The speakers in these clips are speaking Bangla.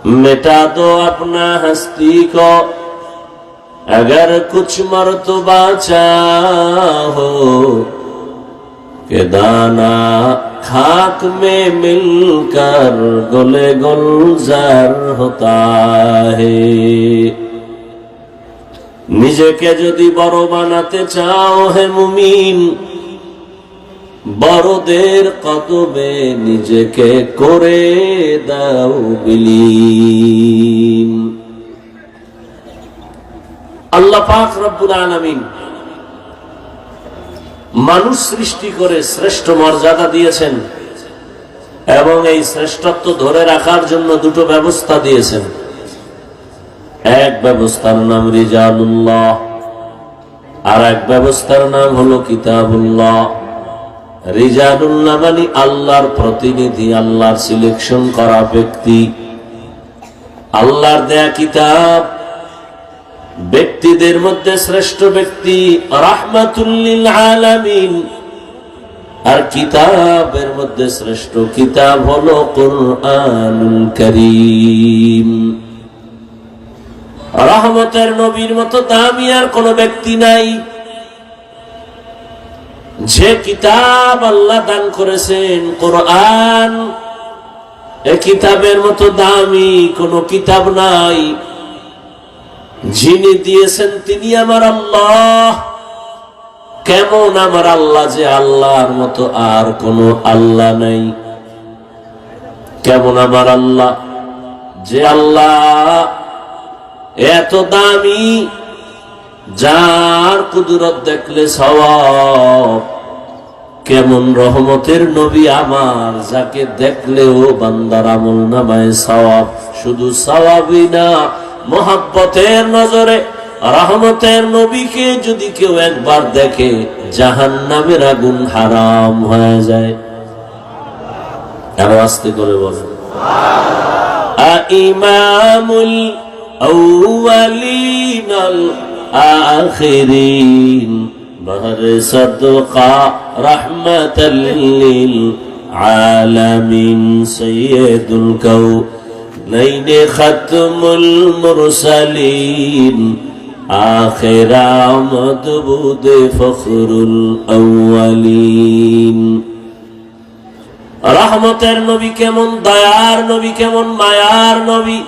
मिटा दो अपना हस्ती को, अगर कुछ मर्तबा चाहो कि दाना खाक में मिलकर गुले गुलजार होता है। নিজেকে যদি বড় বানাতে চাও হে মুমিন, বড়দের কদমে নিজেকে করে দাও বিলীন। আল্লাহ পাক রব্বুল আলামিন মানুষ সৃষ্টি করে শ্রেষ্ঠ মর্যাদা দিয়েছেন এবং এই শ্রেষ্ঠত্ব ধরে রাখার জন্য দুটো ব্যবস্থা দিয়েছেন। এক ব্যবস্থার নাম রিজালুল্লাহ, আর এক ব্যবস্থার নাম হলো কিতাবুল্লাহ। রিজালুল্লাহ মানে আল্লাহর প্রতিনিধি, আল্লাহর সিলেকশন করা ব্যক্তি, আল্লাহর দেয়া কিতাব। ব্যক্তিদের মধ্যে শ্রেষ্ঠ ব্যক্তি রাহমাতুল লিল আলামিন, আর কিতাবের মধ্যে শ্রেষ্ঠ কিতাব হলো কুরআনুল কারীম। রহমতের নবীর মতো দামি আর কোন ব্যক্তি নাই। যে কিতাব আল্লাহ দান করেছেন কোরআন, এই কিতাবের মতো দামি কোন কিতাব নাই। যিনি দিয়েছেন তিনি আমার আল্লাহ। কেমন আমার আল্লাহ যে আল্লাহর মতো আর কোন আল্লাহ নাই। কেমন আমার আল্লাহ যে আল্লাহ এত দামি, যার কুদরত দেখলে সওয়াব। কেমন রহমতের নবী আমার, যাকে দেখলেও বান্দার আমল নামায় সওয়াব। শুধু সওয়াবই না, মোহাব্বতের নজরে রহমতের নবীকে যদি কেউ একবার দেখে জাহান্নামের আগুন হারাম হয়ে যায়। আরো আস্তে করে বলেন ইমামুল أولين الآخرين بهر صدقة رحمة للعالمين سيد الكونين ختم المرسلين آخر مدبود فخر الأولين। রহমতের নবী কেমন, দয়ার নবী কেমন, মায়ার নবী।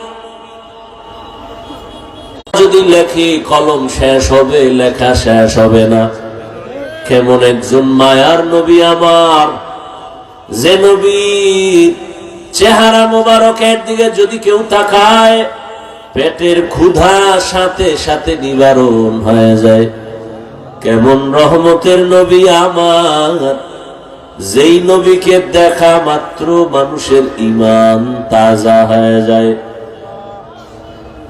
যদি লেখি কলম শেষ হবে, লেখা শেষ হবে না। কেমন একজন মায়ার নবী আমার, যে নবী চেহারা মোবারকের দিকে যদি কেউ তাকায় পেটের ক্ষুধা সাথে সাথে নিবারণ হয়ে যায়। কেমন রহমতের নবী আমার, যেই নবীকে দেখা মাত্র মানুষের ঈমান তাজা হয়ে যায়।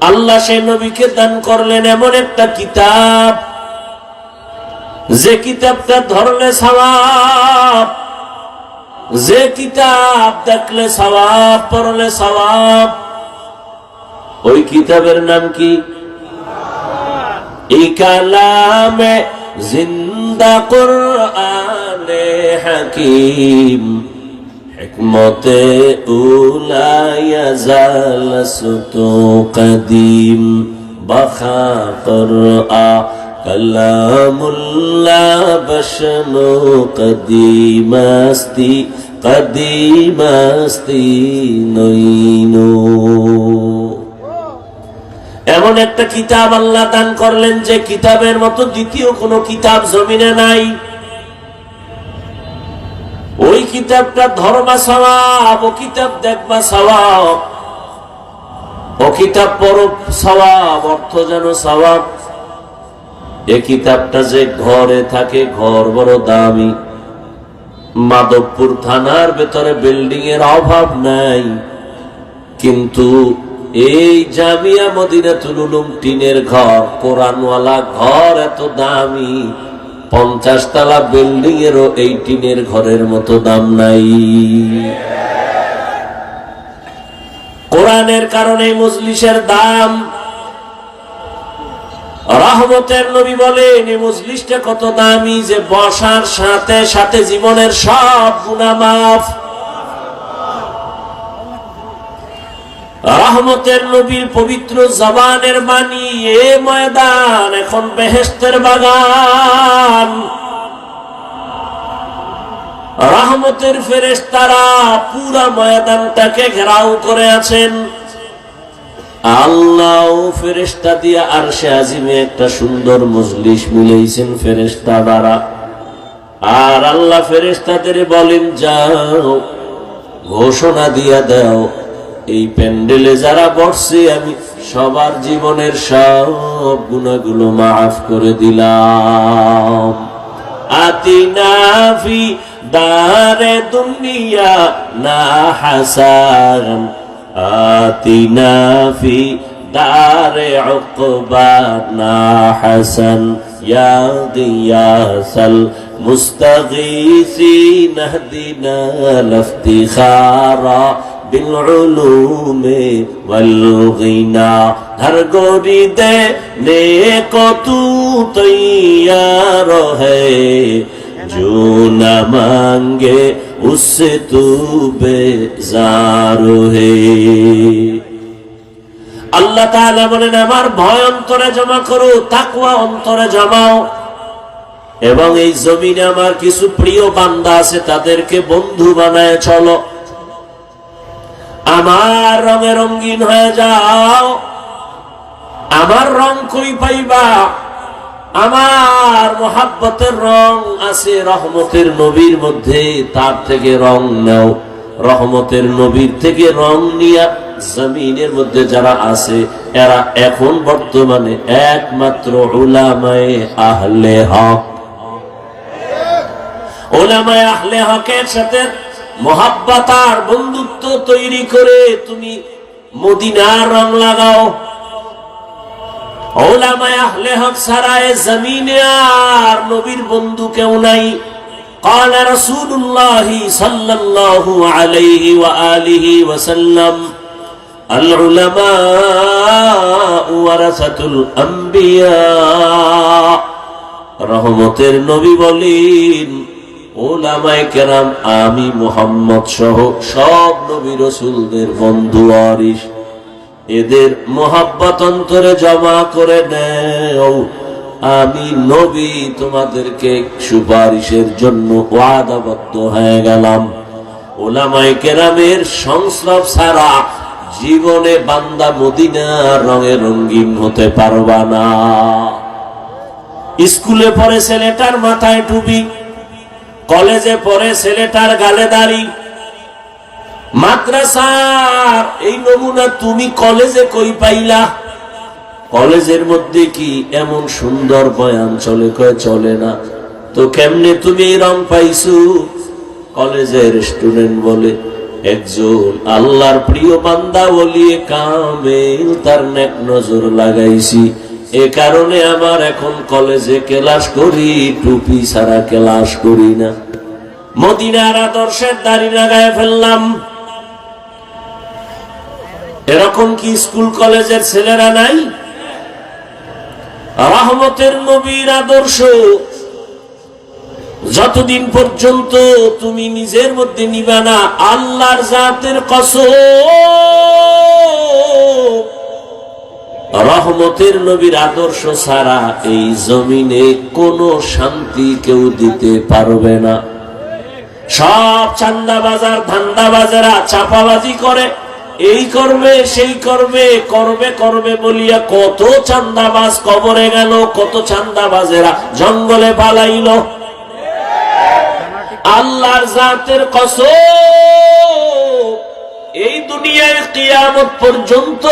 আল্লাহ সেই নবীকে দান করলেন এমন একটা কিতাব, যে কিতাবটা ধরলে সওয়াব, যে কিতাব দেখলে সওয়াব, পড়লে সওয়াব। ওই কিতাবের নাম কি? এই কালামে জিন্দা কুরআনে হাকিম, হিকমতে উলা ইয়াজাল সুতু কদিম, বাখা কুরআ কালামুল্লাহ বশনু কদিমাস্তি কদিমাস্তি নইনু। এমন একটা কিতাব আল্লাহ দান করলেন যে কিতাবের মতো দ্বিতীয় কোন কিতাব জমিনে নাই। ওই কিতাবটা ধর্মা সওয়াব, ও কিতাব দেখবা সওয়াব, ও কিতাব পড়ো সওয়াব, অর্থ যেন সওয়াব। এই কিতাবটা যে ঘরে থাকে, ঘর বড় দামি। মাধবপুর থানার ভেতরে বিল্ডিং এর অভাব নাই, কিন্তু এই জামিয়া মদিনাতুল উলুম টিনের ঘর, কোরআনওয়ালা ঘর এত দামি, 50 তলা বিল্ডিং এরও এই টিনের ঘরের মতো দাম নাই। কোরআনের কারণে মজলিসের দাম। রহমতের নবী বলেন এই মজলিসটা কত দামি, যে বসার সাথে সাথে জীবনের সব গুনাহ মাফ। রহমতের নবীর পবিত্র জবানের বাণী, এ ময়দান এখন বেহেশতের বাগান। রহমতের ফেরেশতারা পুরা ময়দানটাকে ঘেরাও করে আছেন। আল্লাহ ফেরেশতা দিয়ে আরশে আজিমে একটা সুন্দর মজলিস মিলাইছেন ফেরেশতা দ্বারা। আর আল্লাহ ফেরেশতাদের বলেন, যাও ঘোষণা দিয়া দাও, এই প্যান্ডেলে যারা বসছে আমি সবার জীবনের সব গুনাহগুলো মাফ করে দিলাম। আতিনা ফি দারে দুনিয়া না হাসান, আতিনা ফি দারে উকবা না হাসান, ইয়া গিয়াসাল মুস্তাগীসিন ইহদিনা লিফতিখারা بالعلوم والغنا ہر گوری دینے کو تو تیار ہے، جو نہ مانگے اس سے تو بیزار ہے۔ আল্লাহ তাআলা বলেন, আমার ভয় অন্তরে জমা করো, তাকওয়া অন্তরে জমাও, এবং এই জমিনে আমার কিছু প্রিয় বান্দা আছে তাদেরকে বন্ধু বানায় চলো। আমার রঙে রঙিন হয়ে যাও। আমার রং কই পাইবা? আমার মোহাব্বতের রং আছে রহমতের নবীর মধ্যে, তার থেকে রং নাও। রহমতের নবীর থেকে রং নিয়া জমিনের মধ্যে যারা আছে এরা এখন বর্তমানে একমাত্র উলামায়ে আহলে হক। উলামায়ে আহলে হকের সাথে মোহাব্বত আর বন্ধুত্ব তৈরি করে তুমি মদিনার রং লাগাও। উলামায়ে আহলে হক ছাড়া এ জমিনে আর নবীর বন্ধু কেউ নাই। قال رسول الله صلى الله عليه وآله وسلم العلماء ورثة الأنبياء। রহমতের নবী বলেন, উলামায়ে কেরাম আমি মুহাম্মদ সহ সব নবী রাসূলদের বন্ধু ওয়ারিস। এদের মোহাব্বত অন্তরে জমা করে নাও। আমি নবী তোমাদেরকে সুপারিশের জন্য ওয়াদাবদ্ধ হয়ে গেলাম। উলামায়ে কেরামের সংস্রব ছাড়া জীবনে বান্দা মদিনার রঙে রঙিন হতে পারবা না। স্কুলে পড়ে ছেলেটার মাথায় টুপি, কলেজে পড়ে ছেলেটার গালে দাড়ি। মাদ্রাসার এই নমুনা তুমি কলেজে কই পাইলা? কলেজের মধ্যে কি এমন সুন্দর বয়ান চলে? কয় চলে না। তো কেমনে তুমি এই রং পাইছো? কলেজের স্টুডেন্ট বলে, একজন আল্লাহর প্রিয় বান্দা ওলিয়ে কামেল তার নেক নজর লাগাইছি, এ কারণে আমার এখন কলেজে ক্লাস করি, টুপি ছাড়া ক্লাস করি না। মদিনার আদর্শের দাড়ি লাগায় ফেললাম। এরকম কি স্কুল কলেজের ছেলেরা নাই? রহমতের নবীর আদর্শ যতদিন পর্যন্ত তুমি নিজের মধ্যে নিবা না, আল্লাহর জাতের কসম রহমতের নবীর আদর্শ ছাড়া এই জমিনে কোনো শান্তি কেউ দিতে পারবে না। সব চান্দাবাজার ধান্দাবাজারা চাপাবাজি করে, এই করবে সেই করবে, করবে করবে বলিয়া কত চান্দাবাজ কবরে গেল, কত চান্দাবাজেরা জঙ্গলে পালাইল। আল্লাহর জাতের কসম এই দুনিয়ায় কিয়ামত পর্যন্ত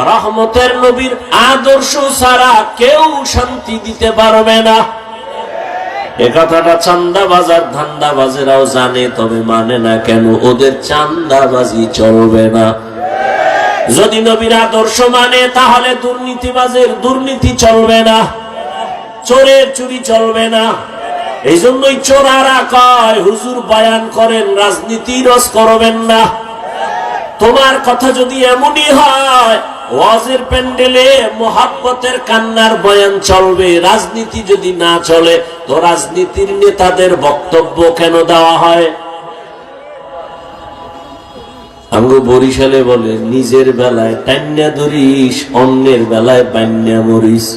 রহমতের নবীর আদর্শ ছাড়া কেউ শান্তি দিতে পারবে না। এ কথাটা চান্দাবাজার ধান্দাবাজেরাও জানে, তবে মানে না কেন? ওদের চান্দাবাজি চলবে না। যদি নবীর আদর্শ মানে তাহলে দুর্নীতিবাজের দুর্নীতি চলবে না, চোরের চুরি চলবে না। এই জন্যই চোরারা কয়, হুজুর বয়ান করেন, রাজনীতি রস করবেন না। তোমার কথা যদি এমনই হয়, ওয়াজের প্যান্ডেলে মোহাব্বতের কান্নার বয়ান চলবে, রাজনীতি যদি না চলে তো রাজনীতির নেতাদের বক্তব্য কেন দেওয়া হয়? আমগো বরিশালে বলে নিজের বেলায় টান্না ধরিস, অন্যের বেলায় বান্যা মরিস।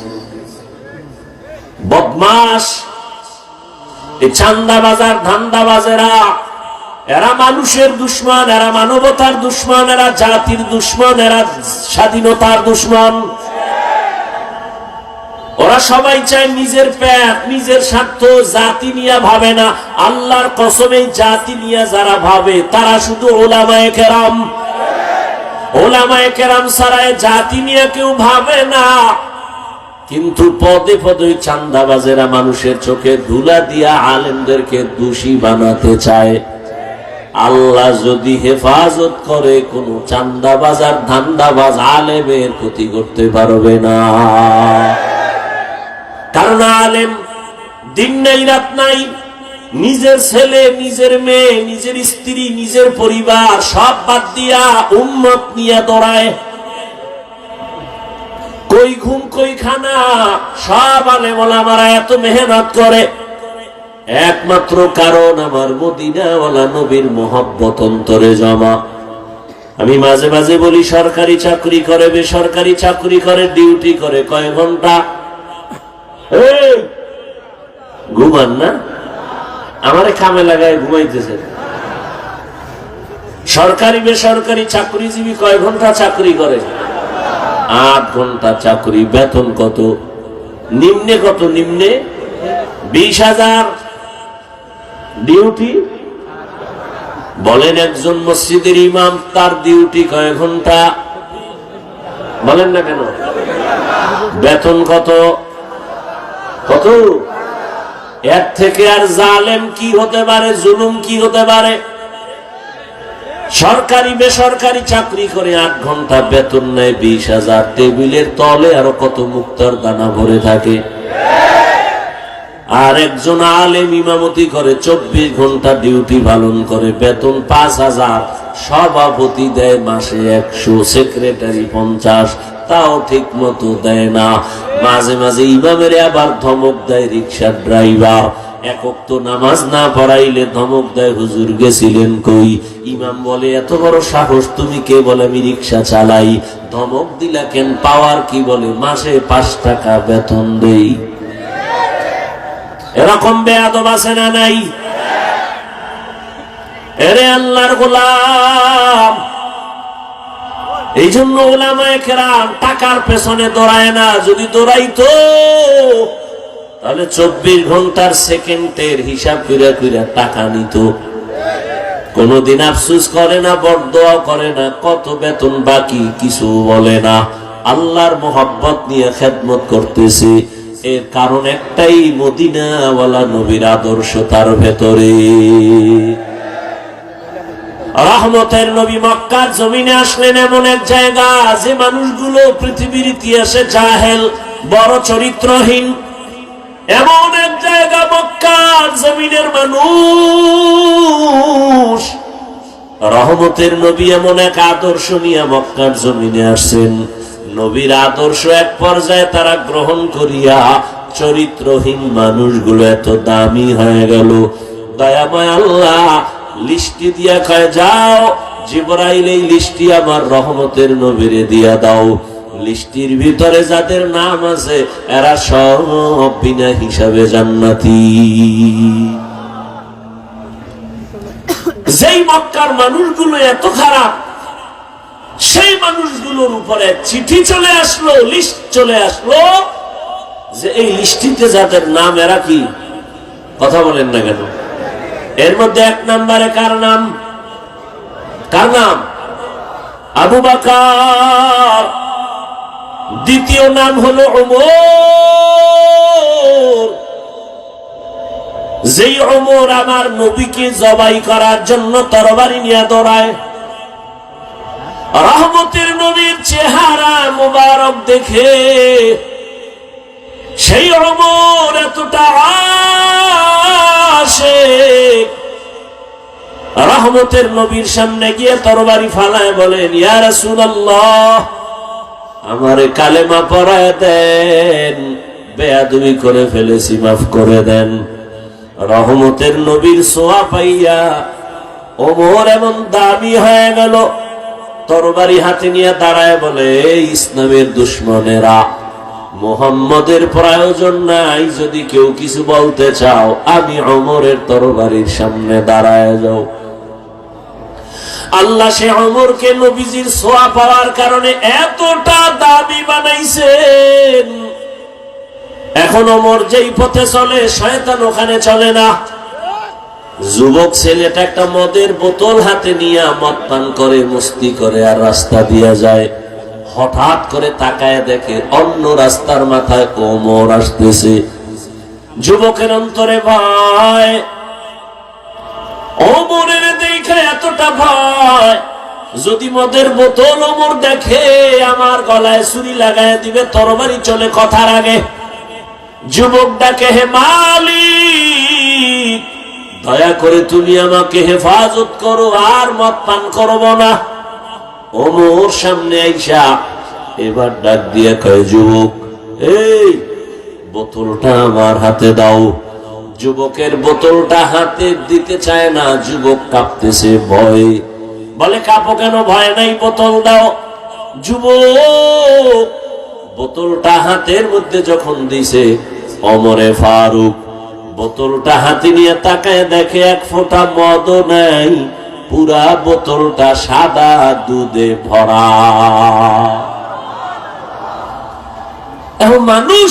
বদমাস এই চান্দাবাজার ধান্দাবাজেরা, এরা মানুষের দুশ্মন, এরা মানবতার দুশ্মন, এরা জাতির দুশ্মন, এরা স্বাধীনতার দুশ্মন। ওরা সবাই চায় নিজের পেট, নিজের স্বার্থ, জাতি নিয়ে ভাবে না। আল্লাহর কসমে জাতি নিয়ে যারা ভাবে তারা শুধু ওলামায়ে কেরাম। ওলামায়ে কেরাম ছাড়া জাতি নিয়ে কেউ ভাবে না। কিন্তু পদে পদে চান্দাবাজেরা মানুষের চোখে ধুলা দিয়া আলেমদেরকে দোষী বানাতে চায়। আল্লাহ যদি হেফাজত করে, কোন চান্দাবাজ আর ধান্দাবাজ আলেমের ক্ষতি করতে পারবে না। কারণ আলেম দিন নাই রাত নাই নিজের ছেলে, নিজের মেয়ে, নিজের স্ত্রী, নিজের পরিবার সব বাদ দিয়া উম্মত নিয়ে দৌড়ায়। কই ঘুম কই খানা, সব আলেম ওলামারা এত মেহনত করে একমাত্র কারণ আমার মদিনাওয়ালা নবীর মোহব্বত অন্তরে জমা। আমি মাঝে মাঝে বলি, সরকারি চাকরি করে, বেসরকারি চাকরি করে, ডিউটি করে কয় ঘন্টা? ঘুমান না, আমারে কামে লাগায় ঘুমাইতেছে। সরকারি বেসরকারি চাকরিজীবী কয় ঘন্টা চাকরি করে? 8 ঘন্টা চাকরি। বেতন কত? নিম্নে কত? নিম্নে 20,000। ডিউটি বলেন, একজন মসজিদের ইমাম তার ডিউটি কয় ঘন্টা? বলেন না কেন? বেতন কত? কত? এর থেকে আর জালেম কি হতে পারে, জুলুম কি হতে পারে? সরকারি বেসরকারি চাকরি করে 8 ঘন্টা বেতন নেয় 20,000। টেবিলের তলে আরো কত মুক্তার দানা ভরে থাকে। আর একজন আলেম ইমামতি করে 24 ঘন্টা ডিউটি পালন করে, বেতন 5,000। সভাপতি দেয় মাসে 100, সেক্রেটারি 50, তাও ঠিক মতো দেয় না। মাঝে মাঝে ইমামের আবার ধমক দেয় রিক্সার ড্রাইভার। এক ওয়াক্ত নামাজ না পড়াইলে ধমক দেয়, হুজুর গেছিলেন কই? ইমাম বলে, এত বড় সাহস তুমি কে? বলে, আমি রিক্সা চালাই। ধমক দিলা কেন? পাওয়ার কি? বলে, মাসে 5 টাকা বেতন দেই। এরকম বেয়াদব আছে না নাই? এরে আল্লাহর গোলাম, এই জন্য ওলামায়ে কেরাম টাকার পেছনে দৌড়ায় না। যদি দৌড়াইতো তাহলে 24 ঘন্টার সেকেন্ডের হিসাব কইরা কইরা টাকা নিত। কোনদিন আফসোস করে না, বরদোয়া করে না, কত বেতন বাকি কিছু বলে না। আল্লাহর মোহাব্বত নিয়ে খেদমত করতেছে। এর কারণ একটাই, মদিনাওয়ালা নবীর আদর্শ তার ভেতরে। রহমতের নবী মক্কার জমিনে আসলেন এমন এক জায়গা, যে মানুষগুলো পৃথিবীর ইতিহাসে জাহেল, বড় চরিত্রহীন, এমন এক জায়গা মক্কার জমিনের মানুষ। রহমতের নবী এমন এক আদর্শ নিয়ে মক্কার জমিনে আসছেন। নবীর আদর্শ এক পর্যায়ে তারা গ্রহণ করিয়া চরিত্রহীন মানুষগুলো এত দামি হয়ে গেল। দয়াময় আল্লাহ লিস্টি দিয়া কয়, যাও জিবরাইল এই লিস্টি আমার রহমতের নবীরে দিয়া দাও। লিস্টির ভিতরে যাদের নাম আছে এরা সব বিনা হিসাবে জান্নাতি। যেই মক্কার মানুষগুলো এত খারাপ, সেই মানুষগুলোর উপরে চিঠি চলে আসলো, লিস্ট চলে আসলো, যে এই লিস্টিতে যাদের নাম, এরা কি? কথা বলেন না কেন? এর মধ্যে 1 নম্বরে কার নাম? কার নাম? আবু বকর। দ্বিতীয় নাম হলো ওমর। যেই ওমর আমার নবীকে জবাই করার জন্য তরবারি নিয়ে দৌড়ায়। রহমতের নবীর চেহারা মুবারক দেখে সেই ওমর এতটা আশিক, রহমতের নবীর সামনে গিয়ে তরবারি ফালায় বলেন, ইয়া রাসূলুল্লাহ, আমারে কালেমা পড়ায় দেন, বেয়াদবি করে ফেলেছি, মাফ করে দেন। রহমতের নবীর ছোঁয়া পাইয়া ওমর এমন দামি হয়ে গেল, তরবারি হাতে নিয়ে দাঁড়ায় বলে, ইসলামের দুশমনেরা, মুহাম্মদের প্রয়োজন নাই, যদি কেউ কিছু বলতে চাও আমি ওমরের তরবারির সামনে দাঁড়ায় যাও। আল্লাহ সে ওমরকে নবীজির ছোঁয়া পাওয়ার কারণে এতটা দাবি বানাইছেন, এখন ওমর যেই পথে চলে শয়তান ওখানে চলে না। যুবক ছেলেটা একটা মদের বোতল হাতে নিয়ে মদ পান করে, মস্তি করে আর রাস্তা দিয়ে যায়। হঠাৎ করে তাকায় দেখে অন্য রাস্তার মাথায় ওমর আসতেছে। যুবকের অন্তরে ভয়, ওমরের দেখে এতটা ভয়, যদি মদের বোতল ওমর দেখে আমার গলায় ছুরি লাগায় দিবে, তরবারি চলে কথার আগে। যুবক ডাকে, হে মালিক, দয়া করে তুমি আমাকে হেফাজত করো, আর মদ পান করব না। ওমর সামনে আইসা এবার ডাক দিয়ে কয়, যুবক, এই বোতলটা আমার হাতে দাও। যুবকের বোতলটা হাতে দিতে চায় না, যুবক কাঁপতেছে ভয়। বলে, কাঁপো কেন? ভয় নাই, বোতল দাও। যুবক বোতলটা হাতের মধ্যে যখন দিছে, ওমরে ফারুক বোতলটা হাতে নিয়ে তাকায় দেখে এক ফোঁটা মদও নাই, পুরা বোতলটা সাদা দুধে ভরা। এখন মানুষ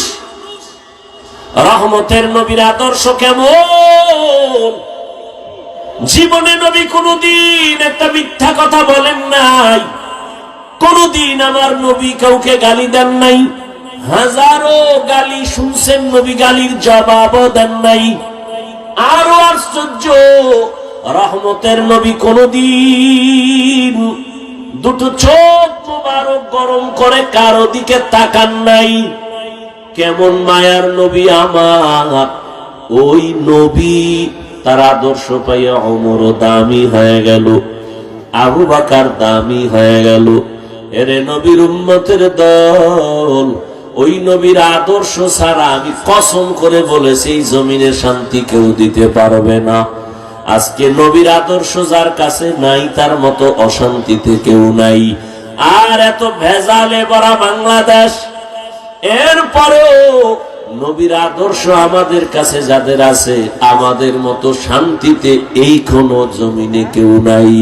রহমতের নবীর আদর্শ কেমন? জীবনে নবী কোনদিন একটা মিথ্যা কথা বলেন নাই, কোনদিন আমার নবী কাউকে গালি দেন নাই। হাজারো গালি শুনছেন, নবী গালির জবাবও দেন নাই। আরো আশ্চর্য, রহমতের নবী কোনদিন দুটো চোখ মোবারক গরম করে কারো দিকে তাকান নাই। কেমন মায়ার নবী আমার! ওই নবী তার আদর্শ পাইয়া ওমরও দামি হয়ে গেল, আবু বকর দামি হয়ে গেল। এরে নবীর উম্মতের দল, ওই নবীর আদর্শ ছাড়া আমি কসম করে বলেছি এই জমিনে শান্তি কেউ দিতে পারবে না। আজকে নবীর আদর্শ যার কাছে নাই, তার মতো অশান্তিতে কেউ নাই। আর এত ভেজালে ভরা বাংলাদেশ, এরপরেও নবীর আদর্শ আমাদের কাছে যাদের আছে, আমাদের মতো শান্তিতে এই কোন জমিনে কেউ নাই।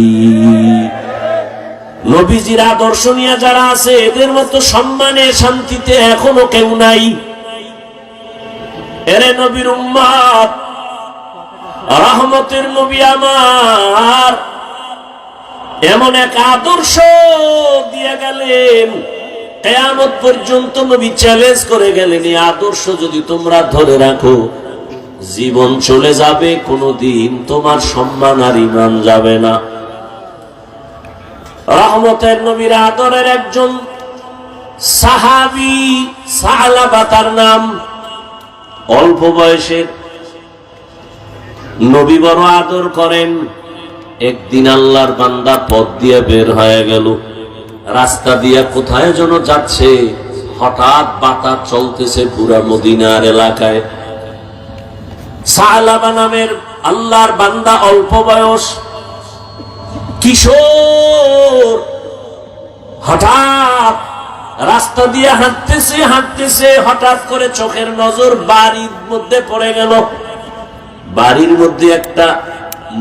নবীজির আদর্শ নিয়ে যারা আছে, এদের মতো সম্মানে শান্তিতে এখনো কেউ নাই। এরে নবীর উম্মত, রহমতের নবী আমার এমন এক আদর্শ দিয়ে গেলেন, কিয়ামত পর্যন্ত নবী চ্যালেঞ্জ করে গেলেন, এই আদর্শ যদি তোমরা ধরে রাখো, জীবন চলে যাবে, কোনদিন তোমার সম্মান আর ঈমান যাবে না। রহমতের নবীর আদরের একজন সাহাবী, সালাবা তার নাম, অল্প বয়সের, নবী বড় আদর করেন। একদিন আল্লাহর বান্দা পথ দিয়ে বের হয়ে গেল, রাস্তা দিয়া কোথায় যেন যাচ্ছে, হঠাৎ বাতাস চলতেছে পুরা মদিনার এলাকায়। সালাবা নামের আল্লাহর বান্দা, অল্প বয়স, কিশোর, হঠাৎ রাস্তা দিয়ে হাঁটতেছে হাঁটতেছে, হঠাৎ করে চোখের নজর বাড়ির মধ্যে পড়ে গেল। বাড়ির মধ্যে একটা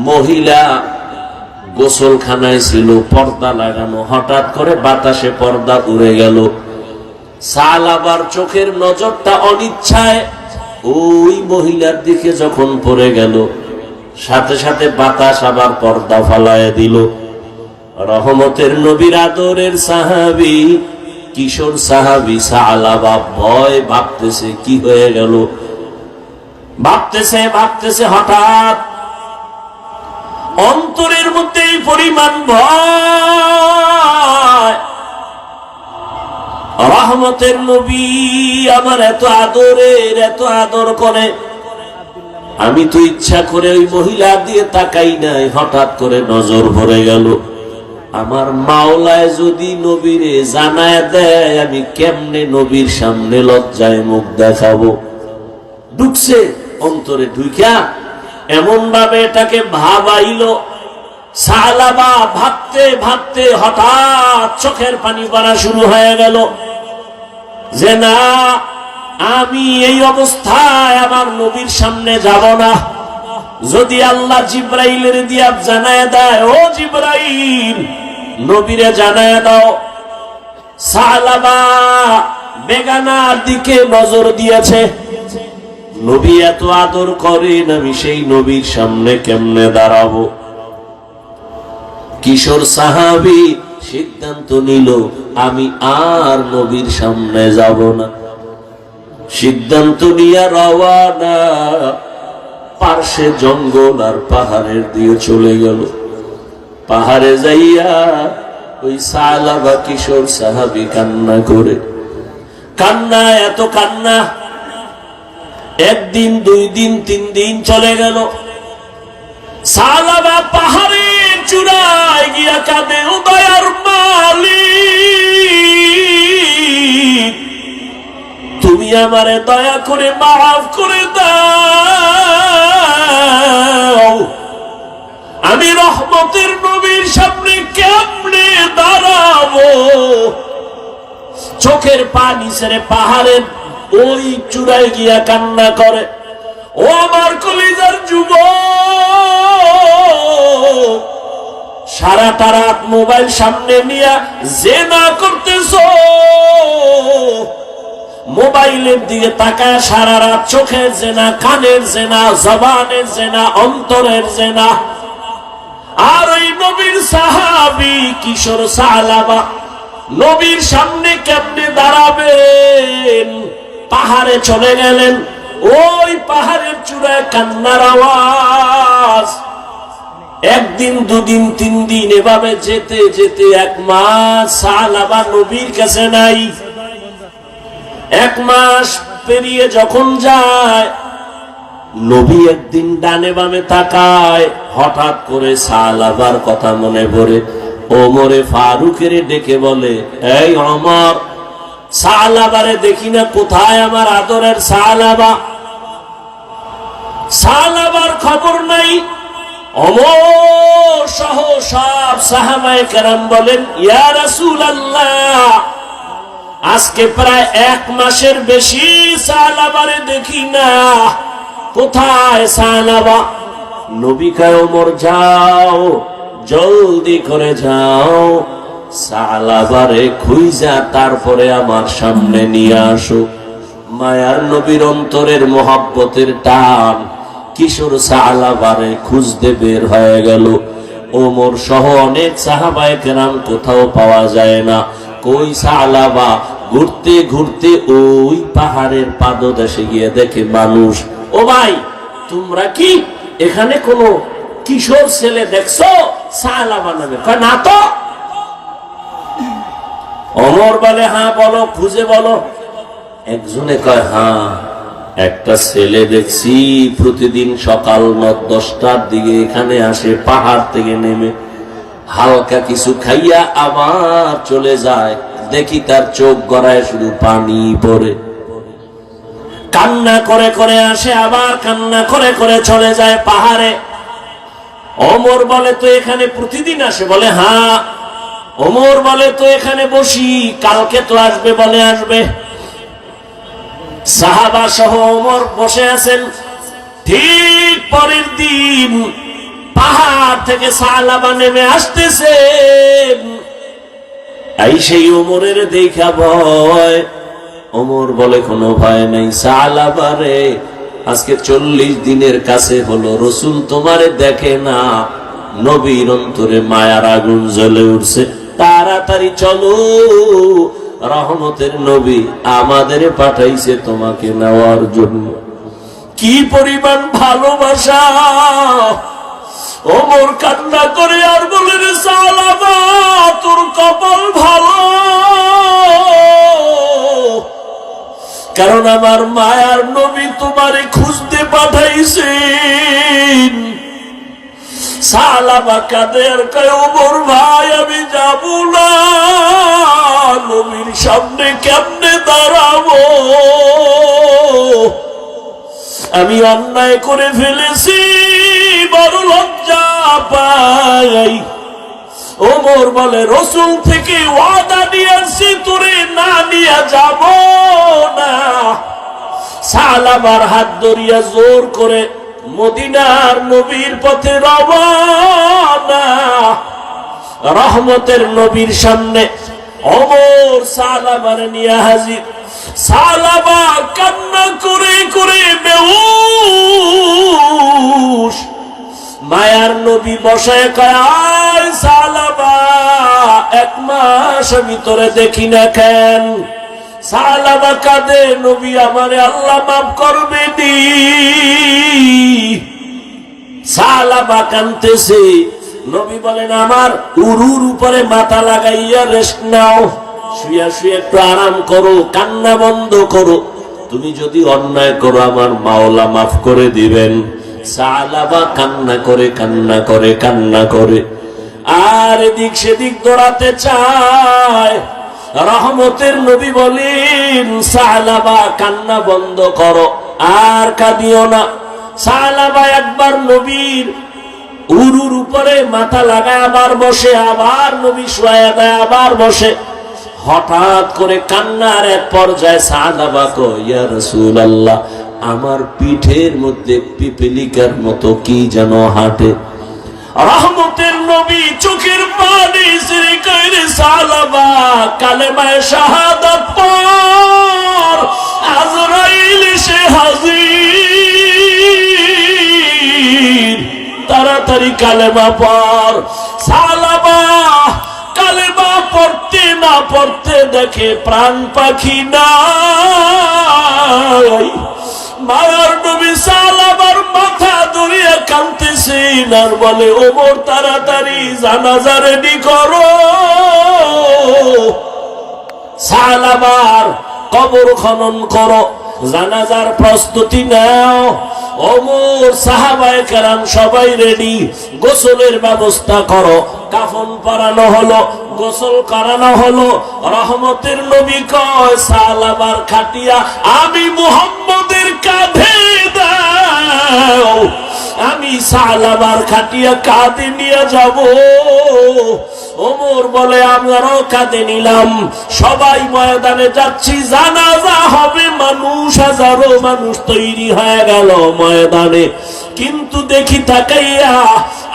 মহিলা গোসলখানায় ছিল, পর্দা লাগানো। হঠাৎ করে বাতাসে পর্দা উড়ে গেল। সালাবার চোখের নজরটা অনিচ্ছায় ওই মহিলার দিকে যখন পড়ে গেল, সাথে সাথে বাতাস আবার পর্দা ফালায় দিল। রহমতের নবীর আদরের সাহাবী, কিশোর সাহাবী সালাবা ভয়, ভাবতেছে কি হয়ে গেল, ভাবতেছে ভাবতেছে, হঠাৎ অন্তরের মধ্যে এই পরিমাণ ভয়। রহমতের নবী আমার এত আদরের, এত আদর করে, আমি তো ইচ্ছা করে ওই মহিলা দিয়ে তাকাই নাই, হঠাৎ করে নজর ভরে গেল। আমার মাওলায় যদি নবীরে জানায় দেয়, আমি কেমনে নবীর সামনে লজ্জায় মুখ দেখাবো। ঢুকছে অন্তরে, ঢুকা এমন ভাবে এটাকে ভাবাইল, সালাবা ভাবতে ভাবতে হঠাৎ চোখের পানি পড়া শুরু হয়ে গেল যে না, আমি এই অবস্থায় আমার নবীর সামনে যাব না। যদি আল্লাহ জিব্রাইলের দিয়া জানায় দেয়, ও জিব্রাইল নবীরে জানায় দাও সালাবা বেগানার দিকে নজর দিয়েছে, নবী এত আদর করেন, আমি সেই নবীর সামনে কেমনে দাঁড়াবো। কিশোর সাহাবী সিদ্ধান্ত নিল আমি আর নবীর সামনে যাব না। সিদ্ধান্ত নিয়ে রওয়ানা, পার্শ্বে জঙ্গল আর পাহাড়ের দিয়ে চলে গেল। পাহাড়ে যাইয়া ওই সালাবা কিশোর সাহাবী কান্না করে, কান্না এত কান্না, একদিন 2 দিন 3 দিন চলে গেল। সালাবা পাহাড়ের চূড়ায় গিয়া কাঁদে, ও দয়ার মালিক তুমি আমারে দয়া করে মাফ করে দাও, আমি রহমতের নবীর সামনে কেমনে দাঁড়াবো। চোখের পানি ছেড়ে পাহাড়ের ওই চূড়ায় গিয়া কান্না করে। ও আমার কলিজার যুবক, সারাটা রাত মোবাইল সামনে নিয়ে জেনা করতেছো, মোবাইলের দিকে তাকায় সারা রাত চোখের জেনা, কানের জেনা, জবানের জেনা, অন্তরের জেনা। আর ওই নবীর সাহাবী কিশোর সালাবা নবীর সামনে কেমনে দাঁড়াবেন। পাহাড়ে চলে গেলেন, ওই পাহাড়ের চূড়ায় কান্নার আওয়াজ। 1 দিন 2 দিন 3 দিন এভাবে যেতে যেতে 1 মাস সালাবা নবীর কাছে নাই। 1 মাস পেরিয়ে যখন যায়, নবী একদিন ডানে বামে তাকায়, হঠাৎ করে সালাবার কথা মনে পড়ে। ওমরে ফারুকের ডেকে বলে, এই ওমর, সালাবারে দেখি না, কোথায় আমার আদরের সালাবা? সালাবার খবর নাই। ওমর সহ সব সাহাবায়ে কেরাম বলেন, ইয়া রাসূলুল্লাহ, আজকে প্রায় 1 মাসের বেশি সালাবারে দেখি না, কোথায় সালাবা? নবী কয়, ওমর যাও, জলদি করে যাও, সালাবারে খুঁজা তারপরে আমার সামনে নিয়ে আসো। মায়ার নবীর অন্তরের মোহাব্বতের টান কিশোর সালাবারে খুঁজতে বের হয়ে গেল। ওমর সহ অনেক সাহাবায়ে কেরাম, কোথাও পাওয়া যায় না। কই সালাবা? ঘুরতে ঘুরতে ওই পাহাড়ের পাদদেশে গিয়ে দেখে মানুষ। ও ভাই, তোমরা কি এখানে কোনো কিশোর ছেলে দেখছো সালাবা নামে? কয় না তো। ওমর বলে, হ্যাঁ বলো, খুঁজে বলো। একজনে কয়, হ্যাঁ, একটা ছেলে দেখছি প্রতিদিন সকাল 9-10টার দিকে এখানে আসে, পাহাড় থেকে নেমে হালকা কিছু খাইয়া আবার চলে যায়, দেখি তার চোখ গড়ায় শুধু পানি পড়ে। কান্না করে করে আসে, আবার কান্না করে করে চলে যায় পাহাড়ে। ওমর বলে, তো এখানে প্রতিদিন আসে? বলে, হ্যাঁ। ওমর বলে, তো এখানে বসি, কালকে তো আসবে? বলে, আসবে। সাহাবা সহ ওমর বসে আছেন। ঠিক পরের দিন পাহাড় থেকে সালাবা নেমে আসতেছে। এই সেই ওমরের দেখা ভয়। ওমর বলে, কোনো ভয় নাই সালাবা রে, আজকে 40 দিনের কাছে হলো রসুল তোমারে দেখে না, নবীর অন্তরে মায়ার আগুন জ্বলে উঠছে, তাড়াতাড়ি চলো, রহমতের নবী আমাদের পাঠাইছে তোমাকে নেওয়ার জন্য। কি পরিমাণ ভালোবাসা! ওমর কান্না করে আর বলে, রে সালাবা, তোর কপাল ভালো, কারণ আমার মায়ার নবী তোমারে খুঁজতে পাঠাইছেন। সালাবা কাঁদে আর কয়, ওমর ভাই, আমি যাব না, নবীর সামনে কেমনে দাঁড়াবো? আমি অন্যায় করে ফেলেছি, বড় লজ্জা পাই। ওমর বলে রসুল থেকে ওয়াদা নিয়েছি তোরে না নিয়ে যাব না। সালাবার হাত ধরিয়া জোর করে মদিনার নবীর পথে রওনা। রহমতের নবীর সামনে ওমর সালাবার নিয়ে হাজির। সালাবা কান্না করে করে বেহুশ। মায়ার নবী বসায় কয়, আয় সালাবা, 1 মাস ভিতরে দেখি না কেন? সালাবা কাঁদে, নবী আমারে আল্লাহ মাফ করবে নি। সালাবা কাঁদতেছে। নবী বলেন, আমার উরুর উপরে মাথা লাগাইয়া রেস্ট নাও, শুয়া শুয়ে একটু আরাম করো, কান্না বন্ধ করো। তুমি যদি অন্যায় করো আমার মাওলা মাফ করে দিবেন। সালাবা কান্না করে কান্না করে কান্না করে আর এদিক সেদিক দৌড়াতে চায়। রহমতের নবী বলেন, সালাবা কান্না বন্ধ করো, আর কাঁদিও না। সালাবা একবার নবীর উরুর উপরে মাথা লাগায় আবার বসে, আবার নবী শুয়ে দেয়, আবার বসে। হঠাৎ করে কান্নার এক পর্যায়ে সালাবা কয়, ইয়া রাসূলুল্লাহ, আমার পিঠের মধ্যে পিপিলিকার মতো কি যেন হাঁটে। রহমতের নবী চোখের পানি ছেড়ে কইরে, সালাবা কালেমায়ে শাহাদাত পড়, আজরাইল এসে হাজির, তাড়াতাড়ি কালেমা পড়। সালাবা কালেমা পড়তে না পড়তে দেখে প্রাণ পাখি নাই। মায়ার নবী সালাবার মাথা ধরিয়া কাঁদতেছেন আর বলে, ওমর তাড়াতাড়ি জানাজা রেডি করো। সালাবার কবর খনন করো, জানাজার প্রস্তুতি নাও। ওমর সাহাবায়ে কেরাম সবাই রেডি, গোসলের ব্যবস্থা করো। কাফন পরানো হলো, গোসল করানো হলো। রহমতের নবী কয়, সালাবার খাটিয়া আমি মুহাম্মদের কাঁধে দাও, আমি সালাবার খাটিয়া কাঁধে নিয়ে যাব। ওমর বলে, আমরাও কাঁধে নিলাম, সবাই ময়দানে যাচ্ছি, জানাজা হবে। মানুষ, হাজারো মানুষ তৈরি হয়ে গেল ময়দানে। কিন্তু দেখি তাকাইয়া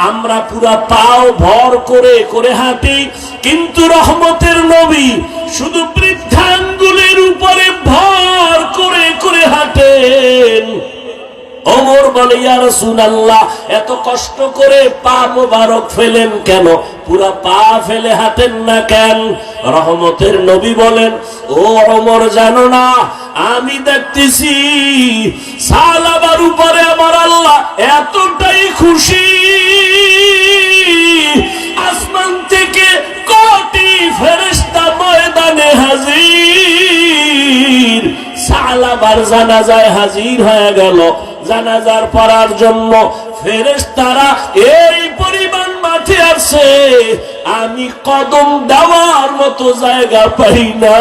আমরা পুরা পাও ভর করে করে হাঁটি, কিন্তু রহমতের নবী শুধু বৃদ্ধাঙ্গুলের উপরে ভর করে করে হাঁটেন। ওমর বলে, ইয়া রাসূলুল্লাহ, এত কষ্ট করে পা মোবারক ফেলেন কেন? পুরা পা ফেলে হাঁটেন না কেন? রহমতের নবী বলেন, ও ওমর, জানো না আমি দেখতেছি সালাবার উপরে আমার আল্লাহ এতটাই খুশি, আসমান থেকে কোটি ফেরেশতা ময়দানে হাজির। সালাবার জানাজায় হাজির হয়ে গেল। জানাজার পড়ার জন্য ফেরেশতারা এই পরিমাণ মাঠে আছে, আমি কদম দেওয়ার মতো জায়গা পাই না।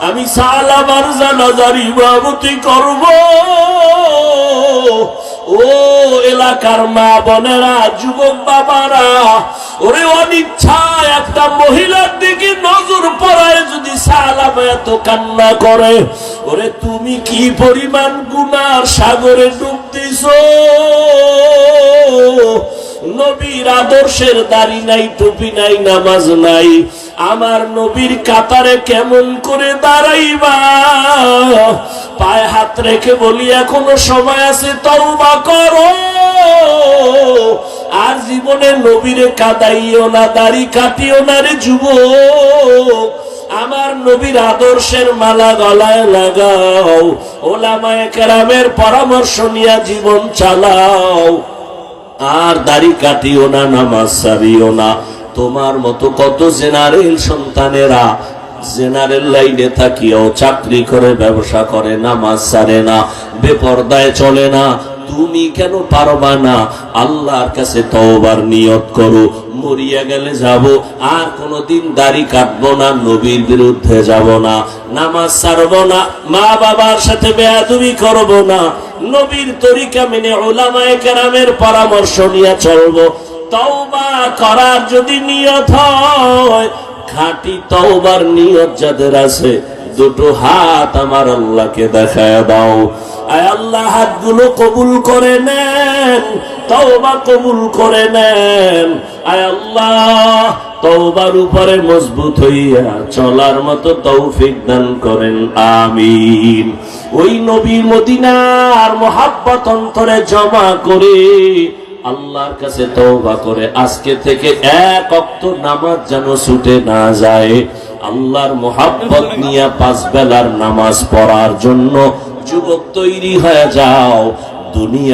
আমি সালাবার জানাজার ইমামতি করব। ও এলাকার মা বোনেরা, যুবক বাবারা, ওরে অনিচ্ছায় একটা মহিলার দিকে নজর পড়ায় যদি সালাবা এত কান্না করে, ওরে তুমি কি পরিমাণ গুনার সাগরে ডুব দিছো। নবীর আদর্শের দাড়ি নাই, টুপি নাই, নামাজ নাই, আমার নবীর কাতারে কেমন করে দাঁড়াইবা? পায়ে হাত রেখে বলি, এখনো সময় আছে, তওবা করো। আর জীবনে নবীরে কাদাইও না, দাড়ি কাটিও না রে যুবক। আমার নবীর আদর্শের মালা গলায় লাগাও, ওলামায়ে কেরামের পরামর্শ নিয়ে জীবন চালাও। আর দাড়ি কাটিও না, নামাজ ছাড়িও না। তোমার মতো কত জেনারেল সন্তানেরা জেনারেল লাইনে থাকিও চাকরি করে, ব্যবসা করে, নামাজ ছাড়ে না, বেপরদায় চলে না। তুমি কেন পারবা না? আল্লাহর কাছে তওবার নিয়ত করো, মরিয়া গেলে যাব, আর কোনদিন দাড়ি কাটবো না, নবীর বিরুদ্ধে যাব না, নামাজ ছাড়বো না, মা বাবার সাথে বেয়াদবি করবো না, নবীর তরিকা মেনে উলামায়ে কেরামের পরামর্শ নিয়ে চলবো। তওবা করার যদি নিয়ত হয়, খাঁটি তওবার নিয়ত যাদের আছে, দুটো হাত আমার আল্লাহকে দেখায় দাও। আয় আল্লাহ, হাতগুলো কবুল করে নেন, তওবা কবুল করে নেন। আয় আল্লাহ, তওবার উপরে মজবুত হইয়া চলার মতো তৌফিক দান করেন, আমিন। ওই নবী মদিনার মোহাব্বত অন্তরে জমা করে আল্লাহর কাছে তওবা করে আজকে থেকে এক ওয়াক্ত নামাজ যেন ছুটে না যায়। আল্লাহর মোহাব্বত নিয়ে 5 বেলার নামাজ পড়ার জন্য যুবক তৈরি হয়ে যাও। দুনিয়া